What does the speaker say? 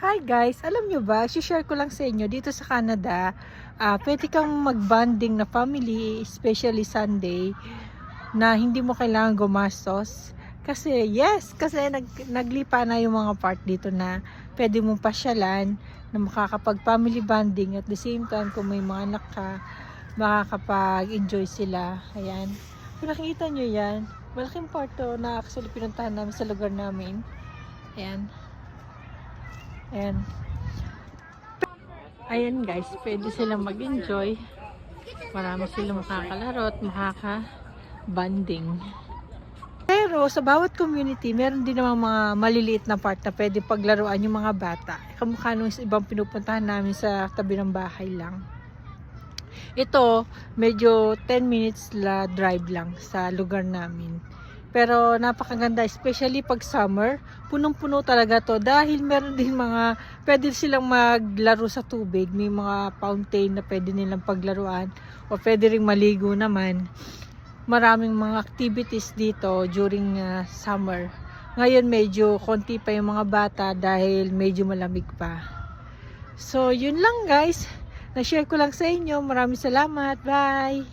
Hi guys, alam nyo ba, share ko lang sa inyo dito sa Canada, pwede kang mag-bonding na family, especially Sunday, na hindi mo kailangan gumastos. Kasi naglipa na yung mga part dito na pwede mong pasyalan, na makakapag-family bonding at the same time kung may mga anak ka, makakapag-enjoy sila. Ayan. Kung nakikita nyo yan, malaking part to na actually pinuntahan namin sa lugar namin. Ayan. Ayan. Ayan guys, pwede silang mag-enjoy. Marami silang makakalaro at makaka-banding. Pero sa bawat community, meron din namang mga maliliit na part na pwede paglaruan yung mga bata. Kamukha nung ibang pinupuntahan namin sa tabi ng bahay lang. Ito, medyo 10 minutes la drive lang sa lugar namin. Pero napakaganda, especially pag summer, punong-puno talaga to dahil meron din mga, pwede silang maglaro sa tubig, may mga fountain na pwede nilang paglaruan o pwede ring maligo naman. Maraming mga activities dito during summer. Ngayon medyo konti pa yung mga bata dahil medyo malamig pa. So yun lang guys, na-share ko lang sa inyo. Maraming salamat, bye!